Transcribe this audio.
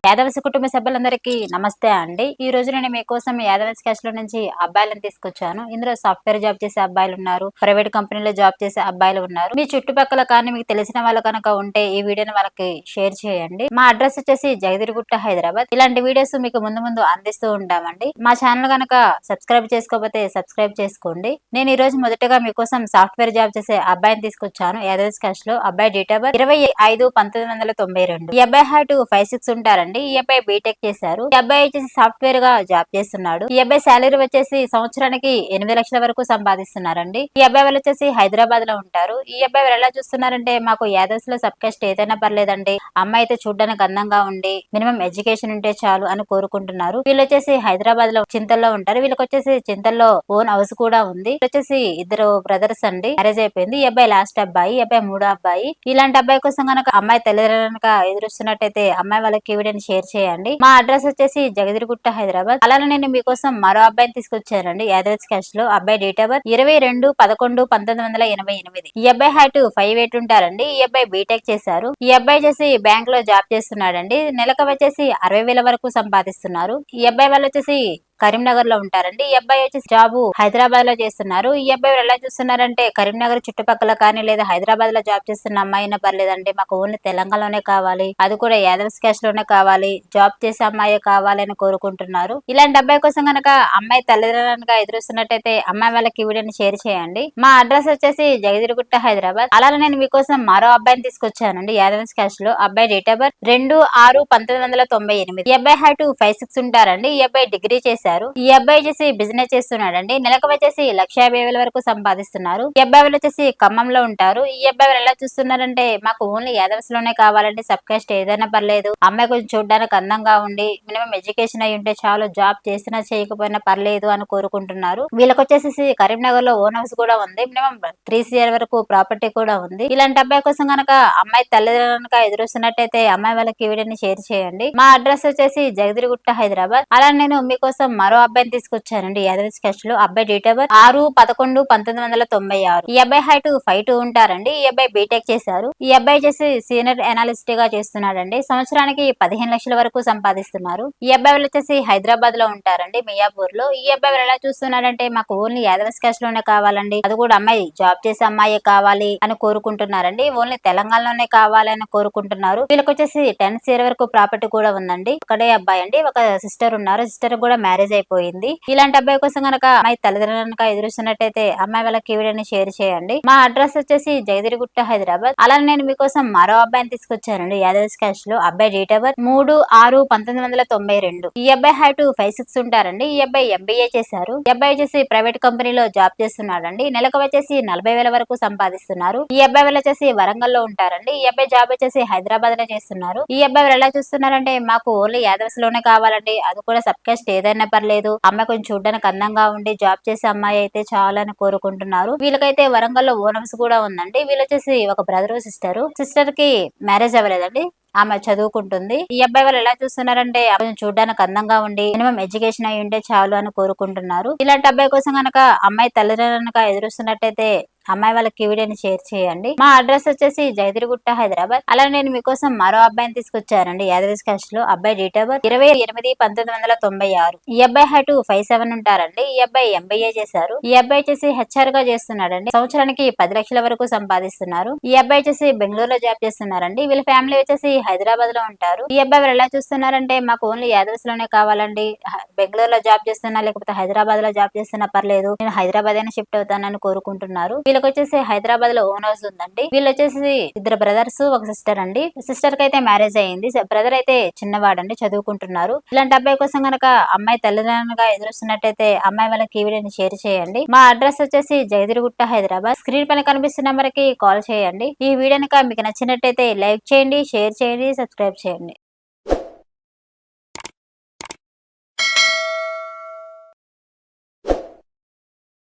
యాదవసి కుటుంబ సభ్యులందరికీ నమస్తే అండి. ఈ రోజు నేను మీకోసం యాదవసి క్యాష్ లో నుంచి అబ్బాయిలను తీసుకొచ్చాను. ఇందులో సాఫ్ట్వేర్ జాబ్ చేసే అబ్బాయిలు ఉన్నారు, ప్రైవేట్ కంపెనీలో జాబ్ చేసే అబ్బాయిలు ఉన్నారు. మీ చుట్టుపక్కల కానీ మీకు తెలిసిన వాళ్ళు కనుక ఉంటే ఈ వీడియోని వాళ్ళకి షేర్ చేయండి. మా అడ్రస్ వచ్చేసి జగదిరిగుట్ట, హైదరాబాద్. ఇలాంటి వీడియోస్ మీకు ముందు ముందు అందిస్తూ ఉంటామండి. మా ఛానల్ కనుక సబ్స్క్రైబ్ చేసుకోకపోతే సబ్స్క్రైబ్ చేసుకోండి. నేను ఈ రోజు మొదటగా మీకోసం సాఫ్ట్వేర్ జాబ్ చేసే అబ్బాయిని తీసుకొచ్చాను యాదవసి క్యాష్ లో. అబ్బాయి డేట్ ఆఫ్ బర్త్ 25/1992. ఈ అబ్బాయి హైట్ 5'6" ఉంటారండి. ఈ అబ్బాయి బీటెక్ చేశారు. ఈ అబ్బాయి వచ్చేసి సాఫ్ట్వేర్ గా జాబ్ చేస్తున్నాడు. ఈ అబ్బాయి శాలరీ వచ్చేసి సంవత్సరానికి 8 లక్షల వరకు సంపాదిస్తున్నారండి. ఈ అబ్బాయి వాళ్ళు వచ్చేసి హైదరాబాద్ లో ఉంటారు. ఈ అబ్బాయి వాళ్ళు ఎలా చూస్తున్నారంటే, మాకు యాదవ్స్ లో సబ్ కాస్ట్ ఏదైనా పర్లేదండి, అమ్మాయి అయితే చూడడానికి అందంగా ఉండి మినిమం ఎడ్యుకేషన్ ఉంటే చాలు అని కోరుకుంటున్నారు. వీళ్ళు వచ్చేసి హైదరాబాద్ లో చింతల్లో ఉంటారు. వీళ్ళకి వచ్చేసి చింతల్లో ఓన్ హౌస్ కూడా ఉంది. వచ్చేసి ఇద్దరు బ్రదర్స్ అండి, మ్యారేజ్ అయిపోయింది. ఈ అబ్బాయి లాస్ట్ అబ్బాయి, ఈ అబ్బాయి మూడో అబ్బాయి. ఇలాంటి అబ్బాయి కోసం కనుక అమ్మాయి తల్లిదండ్రులు ఎదురుస్తున్నట్టయితే అమ్మాయి వాళ్ళకి వీడియోని షేర్ చేయండి. మా అడ్రస్ వచ్చేసి జగదిరిగుట్ట, హైదరాబాద్. అలానే నేను మీకోసం మరో అబ్బాయిని తీసుకొచ్చానండి యాదవ్స్ క్యాష్ లో. అబ్బాయి డేట్ ఆఫ్ బర్త్ 22/11/1988. ఈ అబ్బాయి హైట్ 5'8" ఉంటారండి. ఈ అబ్బాయి బీటెక్ చేశారు. ఈ అబ్బాయి చేసి బ్యాంక్ లో జాబ్ చేస్తున్నాడండి. నెలకు వచ్చేసి 60,000 వరకు సంపాదిస్తున్నారు. ఈ అబ్బాయి వాళ్ళు వచ్చేసి కరీంనగర్ లో ఉంటారండి. ఈ అబ్బాయి వచ్చేసి జాబ్ హైదరాబాద్ లో చేస్తున్నారు. ఈ అబ్బాయి ఎలా చూస్తున్నారంటే, కరీంనగర్ చుట్టుపక్కల కానీ లేదా హైదరాబాద్ లో జాబ్ చేస్తున్న అమ్మాయి అయినా పర్లేదండి, మాకు ఓన్లీ తెలంగాణలోనే కావాలి, అది కూడా యాదవ్స్ క్యాష్ లోనే కావాలి, జాబ్ చేసే అమ్మాయి కావాలి అని కోరుకుంటున్నారు. ఇలాంటి అబ్బాయి కోసం కనుక అమ్మాయి తల్లిదండ్రులుగా ఎదురుస్తున్నట్టయితే అమ్మాయి వాళ్ళకి వీడియోని షేర్ చేయండి. మా అడ్రస్ వచ్చేసి జగదిరిగుట్ట, హైదరాబాద్. అలానే నేను మీకోసం మరో అబ్బాయిని తీసుకొచ్చానండి యాదవ్స్ క్యాష్ లో. అబ్బాయి డేట్ ఆఫ్ బర్త్ 2/6/1998. ఈ అబ్బాయి హైట్ 5'6" ఉంటారండి. ఈ అబ్బాయి డిగ్రీ చేశారు. ఈ అబ్బాయి చేసి బిజినెస్ చేస్తున్నాడండి. నెలకు వచ్చేసి 1,50,000 వరకు సంపాదిస్తున్నారు. ఈ అబ్బాయి వాళ్ళు వచ్చేసి ఖమ్మంలో ఉంటారు. ఈ అబ్బాయి వాళ్ళు ఎలా చూస్తున్నారంటే, మాకు ఓన్లీ యాదవ్స్ లోనే కావాలంటే సబ్ కాస్ట్ ఏదైనా పర్లేదు, అమ్మాయి కొంచెం చూడడానికి అందంగా ఉండి మినిమం ఎడ్యుకేషన్ అయి ఉంటే చాలు, జాబ్ చేసినా చేయకపోయినా పర్లేదు అని కోరుకుంటున్నారు. వీళ్ళకి వచ్చేసి కరీంనగర్ లో ఓన్ హౌస్ కూడా ఉంది. మినిమం 3 CR వరకు ప్రాపర్టీ కూడా ఉంది. ఇలాంటి అబ్బాయి కోసం కనుక అమ్మాయి తల్లిదండ్రులుగా ఎదురుస్తున్నట్టయితే అమ్మాయి వాళ్ళకి వీడియోని షేర్ చేయండి. మా అడ్రస్ వచ్చేసి జగదిరిగుట్ట, హైదరాబాద్. అలా నేను మీకోసం మరో అబ్బాయిని తీసుకొచ్చానండి యాదవ్స్ క్యాష్ లో. అబ్బాయి డేట్ ఆఫ్ బర్త్ 6/11/1996. ఈ అబ్బాయి హైట్ 5'2" ఉంటారండి. ఈ అబ్బాయి బీటెక్ చేశారు. ఈ అబ్బాయి చేసి సీనియర్ అనాలిస్ట్ గా చేస్తున్నాడండి. సంవత్సరానికి 15 లక్షల వరకు సంపాదిస్తున్నారు. ఈ అబ్బాయి వాళ్ళు వచ్చేసి హైదరాబాద్ లో ఉంటారండి, మియాపూర్ లో. ఈ అబ్బాయి వాళ్ళు ఎలా చూస్తున్నారంటే, మాకు ఓన్లీ యాదవ్స్ క్యాష్ లోనే కావాలండి, అది కూడా అమ్మాయి జాబ్ చేసే అమ్మాయి కావాలి అని కోరుకుంటున్నారండి. ఓన్లీ తెలంగాణలోనే కావాలి అని కోరుకుంటున్నారు. వీళ్ళకి వచ్చేసి 10 CR వరకు ప్రాపర్టీ కూడా ఉందండి. ఒకడే అబ్బాయి అండి, ఒక సిస్టర్ ఉన్నారు. సిస్టర్ కూడా మ్యారేజ్ అయిపోయింది. ఇలాంటి అబ్బాయి కోసం కనుక అమ్మాయి తల్లిదండ్రులకు ఎదురుస్తున్నట్టయితే అమ్మాయి వాళ్ళకి వీడియోని షేర్ చేయండి. మా అడ్రస్ వచ్చేసి జగదిరిగుట్ట, హైదరాబాద్. అలా నేను మీకోసం మరో అబ్బాయిని తీసుకొచ్చానండి యాదవ్స్ క్యాష్ లో. అబ్బాయి డేట్ ఆఫ్ బర్త్ 3/6/1992. ఈ అబ్బాయి హైట్ 5'6" ఉంటారండి. ఈ అబ్బాయి MBA చేశారు. ఈ అబ్బాయి వచ్చేసి ప్రైవేట్ కంపెనీలో జాబ్ చేస్తున్నాడండి. నెలకు వచ్చేసి 40,000 వరకు సంపాదిస్తున్నారు. ఈ అబ్బాయి వాళ్ళు వచ్చేసి వరంగల్ లో ఉంటారండి. ఈ అబ్బాయి జాబ్ వచ్చేసి హైదరాబాద్ లో చేస్తున్నారు. ఈ అబ్బాయి వాళ్ళు ఎలా చూస్తున్నారంటే, మాకు ఓన్లీ యాదవ్స్ లోనే కావాలండి, అది కూడా సబ్ కాస్ట్ ఏదైనా పర్లేదు, అమ్మాయి కొంచెం చూడడానికి అందంగా ఉండి జాబ్ చేసే అమ్మాయి అయితే చాలని కోరుకుంటున్నారు. వీళ్ళకైతే వరంగల్ లో ఓన్ హౌస్ కూడా ఉందండి. వీళ్ళు వచ్చేసి ఒక బ్రదర్ సిస్టర్. సిస్టర్ కి మ్యారేజ్ అవ్వలేదండి, ఆమె చదువుకుంటుంది. ఈ అబ్బాయి వాళ్ళు ఎలా చూస్తున్నారంటే, కొంచెం చూడడానికి అందంగా ఉండి మినిమం ఎడ్యుకేషన్ అయి ఉంటే చాలు అని కోరుకుంటున్నారు. ఇలాంటి అబ్బాయి కోసం కనుక అమ్మాయి తల్లిదండ్రులుగా ఎదురుస్తున్నట్టయితే అమ్మాయి వాళ్ళకి వీడియోని షేర్ చేయండి. మా అడ్రస్ వచ్చేసి జగదిరిగుట్ట, హైదరాబాద్. అలా నేను మీకోసం మరో అబ్బాయిని తీసుకొచ్చానండి యాదవ్స్ క్యాష్ లో. అబ్బాయి డేట్ ఆఫ్ బర్త్ 28/1996. ఈ అబ్బాయి హైట్ 5'7" ఉంటారండి. ఈ అబ్బాయి MBA చేశారు. ఈ అబ్బాయి వచ్చేసి HR గా చేస్తున్నాడండి. సంవత్సరానికి 10 లక్షల వరకు సంపాదిస్తున్నారు. ఈ అబ్బాయి వచ్చేసి బెంగళూరులో జాబ్ చేస్తున్నారండి. వీళ్ళ ఫ్యామిలీ వచ్చేసి హైదరాబాద్ లో ఉంటారు. ఈ అబ్బాయి వాళ్ళు ఎలా చూస్తున్నారంటే, మాకు ఓన్లీ యాదవ్స్ లోనే కావాలండి, బెంగళూరులో జాబ్ చేస్తున్నా లేకపోతే హైదరాబాద్ లో జాబ్ చేస్తున్నా పర్లేదు, నేను హైదరాబాద్ అయినా షిఫ్ట్ అవుతానని కోరుకుంటున్నారు. వీళ్ళకి వచ్చేసి హైదరాబాద్ లో ఓన్ హౌస్ ఉందండి. వీళ్ళు వచ్చేసి ఇద్దరు బ్రదర్స్, ఒక సిస్టర్ అండి. సిస్టర్ కి అయితే మ్యారేజ్ అయ్యింది. బ్రదర్ అయితే చిన్నవాడండి, చదువుకుంటున్నారు. ఇలాంటి అబ్బాయి కోసం కనుక అమ్మాయి తల్లిదండ్రులుగా ఎదురుస్తున్నట్టయితే అమ్మాయి వాళ్ళకి ఈ వీడియోని షేర్ చేయండి. మా అడ్రస్ వచ్చేసి జగదిరిగుట్ట, హైదరాబాద్. స్క్రీన్ పైన కనిపిస్తున్న నెంబర్ కి కాల్ చేయండి. ఈ వీడియో మీకు నచ్చినట్టయితే లైక్ చేయండి, షేర్ చేయండి, సబ్స్క్రైబ్ చేయండి.